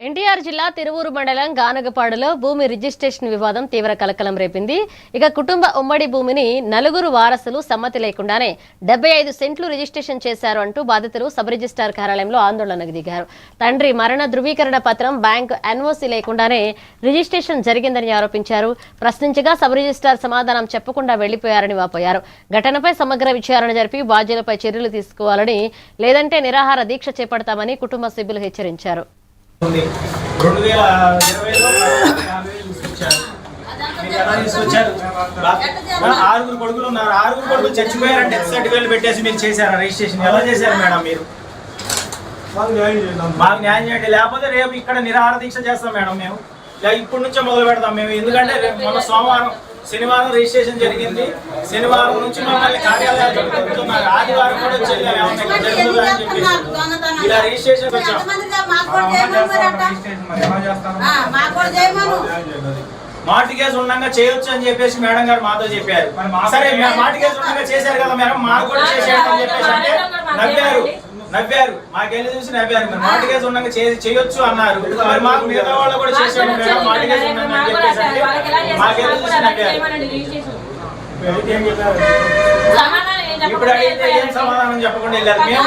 ఎన్టీఆర్ జిల్లా తిరువూరు మండలం గానగపాడులో భూమి రిజిస్ట్రేషన్ వివాదం తీవ్ర కలకలం రేపింది. ఇక కుటుంబ ఉమ్మడి భూమిని నలుగురు వారసులు సమ్మతి లేకుండానే 75 సెంట్లు రిజిస్ట్రేషన్ చేశారు అంటూ బాధితులు సబ్ రిజిస్ట్రార్ కార్యాలయంలో ఆందోళనకు దిగారు. తండ్రి మరణ ధృవీకరణ పత్రం, బ్యాంకు ఎన్ఓసీ లేకుండానే రిజిస్ట్రేషన్ జరిగిందని ఆరోపించారు. ప్రశ్నించగా సబ్ రిజిస్ట్రార్ సమాధానం చెప్పకుండా వెళ్లిపోయారని వాపోయారు. ఘటనపై సమగ్ర విచారణ జరిపి బాధ్యులపై చర్యలు తీసుకోవాలని, లేదంటే నిరాహార దీక్ష చేపడతామని కుటుంబ సభ్యులు హెచ్చరించారు. 6 కొడుకులు ఉన్నారు. 6 కొడుకులు చచ్చిపోయారంటే డెత్ సర్టిఫికేట్ పెట్టేసి మీరు చేశారా రిజిస్ట్రేషన్? ఎలా చేశారు మేడం మీరు? మాకు న్యాయం చేయండి, లేకపోతే రేపు ఇక్కడ నిరాహార దీక్ష చేస్తాం మేడం. మేము ఇప్పటి నుంచే మొదలు పెడతాం మేము. ఎందుకంటే మొన్న సోమవారం, శనివారం రిజిస్ట్రేషన్ జరిగింది. శనివారం నుంచి మమ్మల్ని కార్యాలయాలు చెప్తున్నారు. ఆదివారం కూడా చెప్పేసి ఇలా రిజిస్ట్రేషన్ వచ్చాం. మార్టిగేజ్ ఉండగా చేయొచ్చు అని చెప్పేసి మేడం గారు మాతో చెప్పారు. సరే మార్టిగేజ్ ఉండగా చేశారు కదా మేడం, మాకు కూడా చేసేయడం అని చెప్పేసి అంటే నవ్వారు. మాకెళ్ళి చూసి నవ్వారు. మరి మార్టిగేజ్ ఉండగా చేయొచ్చు అన్నారు. మరి మాకు మిగతా వాళ్ళు కూడా చేసేయడం మేడం మార్టిగేజ్ ఉండగా అని చెప్పేసి అంటే మాకెళ్ళి చూసి నవ్వారు. ఇప్పుడు అడిగితే ఏం సమాధానం చెప్పకుండా వెళ్ళారు. మేము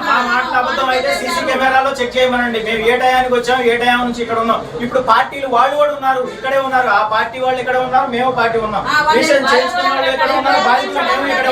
మా మాటలు అబద్ధం అయితే సీసీ కెమెరాలో చెక్ చేయమనండి. మేము ఏ టయానికి వచ్చాము, ఏ టైం నుంచి ఇక్కడ ఉన్నాం. ఇప్పుడు పార్టీలు వాళ్ళు కూడా ఉన్నారు, ఇక్కడే ఉన్నారు. ఆ పార్టీ వాళ్ళు ఇక్కడ ఉన్నారు, మేము పార్టీ ఉన్నాం. చేయించుకున్న వాళ్ళు ఇక్కడ ఉన్నారు, బాధితులు మేము ఇక్కడ